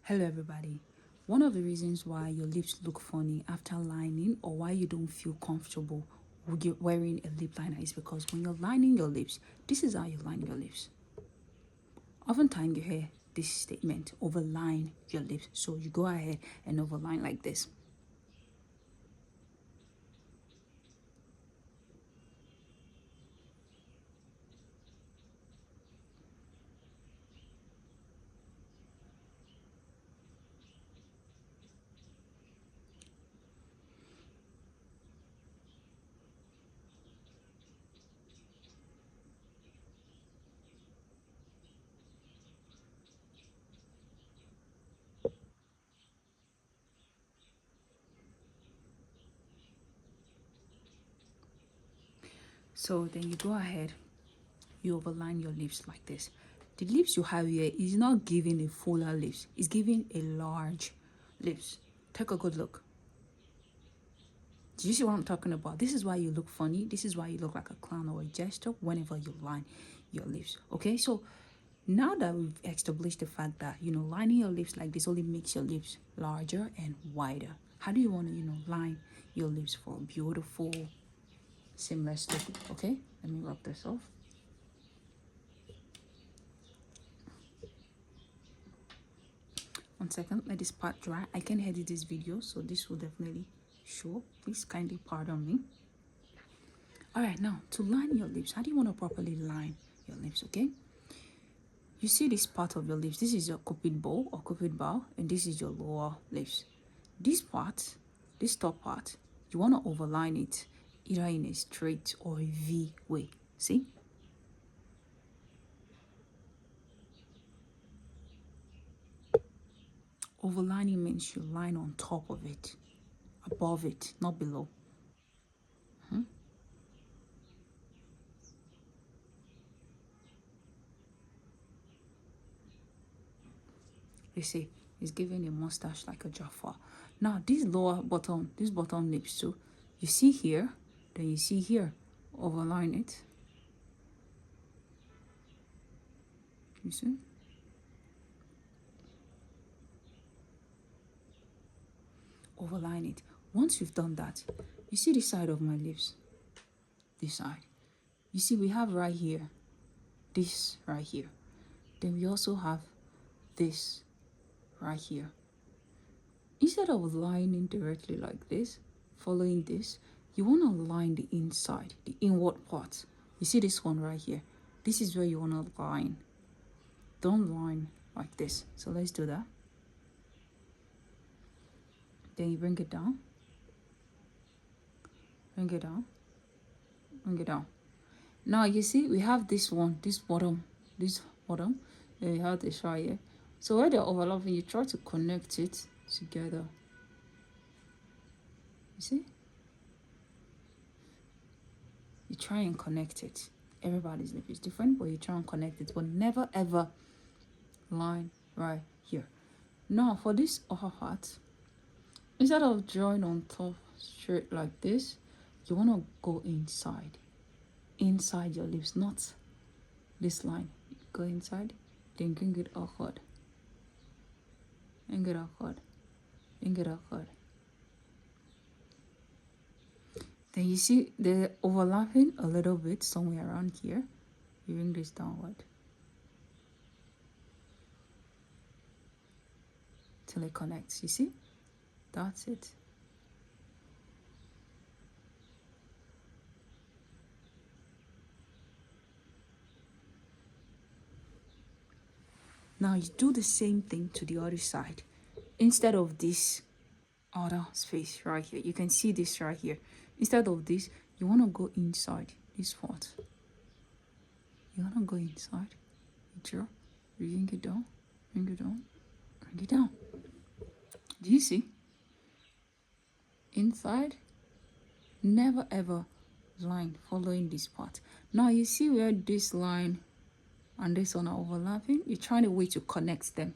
Hello everybody. One of the reasons why your lips look funny after lining or why you don't feel comfortable wearing a lip liner is because when you're lining your lips, this is how you line your lips. Oftentimes you hear this statement, overline your lips. So you go ahead and overline like this. So then you go ahead, you overline your lips like this. The lips you have here is not giving a fuller lips, it's giving a large lips. Take a good look. Do you see what I'm talking about? This is why you look funny. This is why you look like a clown or a jester whenever you line your lips. Okay, so now that we've established the fact that, lining your lips like this only makes your lips larger and wider. How do you want to, line your lips for a beautiful, seamless look? Okay, let me rub this off. One second, let this part dry. I can edit this video, so this will definitely show. Please kindly pardon me. All right, now to line your lips, how do you want to properly line your lips? Okay, you see this part of your lips, this is your cupid bow or cupid bow, and this is your lower lips. This part, this top part, you want to overline it either in a straight or a V way. See? Overlining means you line on top of it, above it, not below. You see, it's giving a mustache like a Jaffa. Now, this lower bottom, this bottom lips too, you see here, then you see here. Overline it. You see? Overline it. Once you've done that, you see the side of my lips. This side. You see, we have right here, this right here. Then we also have this right here. Instead of lining directly like this, following this, you want to line the inside, the inward part. You see this one right here. This is where you want to line. Don't line like this. So let's do that. Then you bring it down. Bring it down. Bring it down. Now you see we have this one, this bottom. Then you have this right here. So where they're overlapping, you try to connect it together. You see? You try and connect it. Everybody's lip is different, but you try and connect it. But never ever line right here. Now for this upper part, instead of drawing on top straight like this, you want to go inside. Inside your lips, not this line. Go inside, then bring it outward. Bring it outward. Bring it outward. Then you see they're overlapping a little bit somewhere around here. You bring this downward till it connects. You see? That's it. Now you do the same thing to the other side. Instead of this other space right here, you can see this right here. Instead of this, you want to go inside this part. You want to go inside. You draw, bring it down, bring it down, bring it down. Do you see? Inside, never ever line following this part. Now you see where this line and this one are overlapping. You're trying a way to connect them.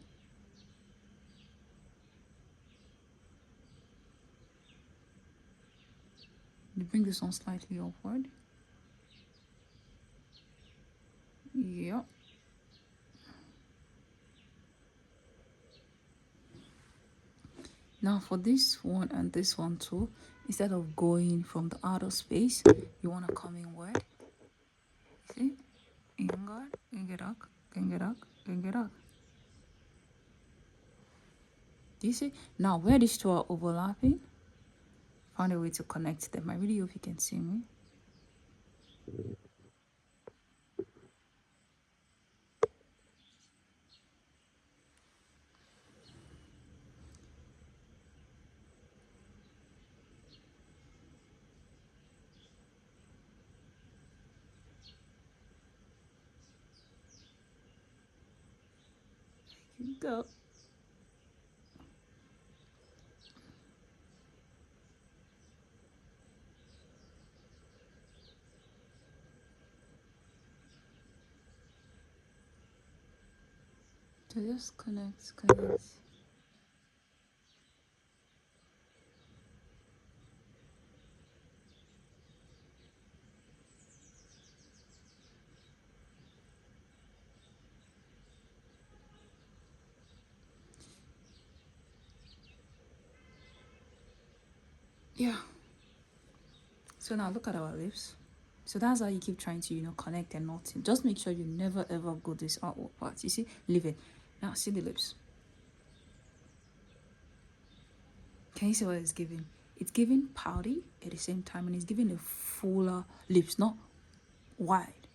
You bring this one slightly upward. Yep. Now for this one and this one too, instead of going from the outer space, you want to come inward. See? Inward, ingerak, ingerak, ingerak. Do you see? Now where these two are overlapping, found a way to connect them. I really hope you can see me. Here you go. So just connect, connect. Yeah. So now look at our lips. So that's how you keep trying to, connect and nothing. Just make sure you never ever go this outward part. You see? Leave it. Now see the lips. Can you see what it's giving? It's giving pouty at the same time and it's giving a fuller lips, not wide.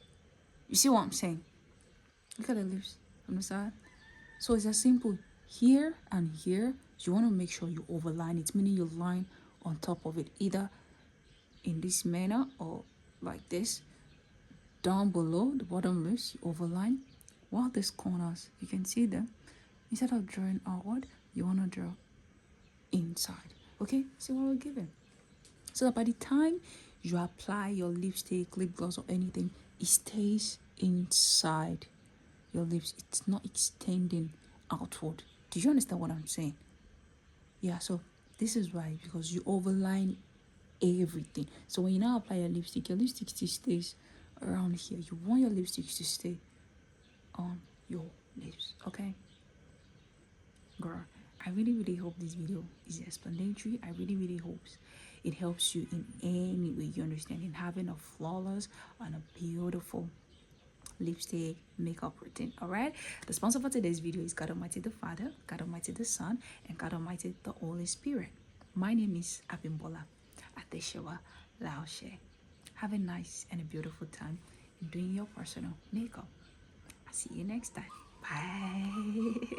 You see what I'm saying? Look at the lips from the side. So it's as simple here and here. You want to make sure you overline it, meaning you line on top of it, either in this manner or like this. Down below the bottom lips, you overline. While these corners, you can see them. Instead of drawing outward, you want to draw inside. Okay, see what we're giving. So that by the time you apply your lipstick, lip gloss, or anything, it stays inside your lips. It's not extending outward. Do you understand what I'm saying? Yeah, so this is why, because you overline everything. So when you now apply your lipstick still stays around here. You want your lipstick to stay on your lips, okay? Girl, I really, really hope this video is explanatory. I really, really hope it helps you in any way you understand in having a flawless and a beautiful lipstick makeup routine. All right, the sponsor for today's video is God Almighty the Father, God Almighty the Son, and God Almighty the Holy Spirit. My name is Abimbola Ateshewa Laoshe. Have a nice and a beautiful time in doing your personal makeup. I'll see you next time. Bye.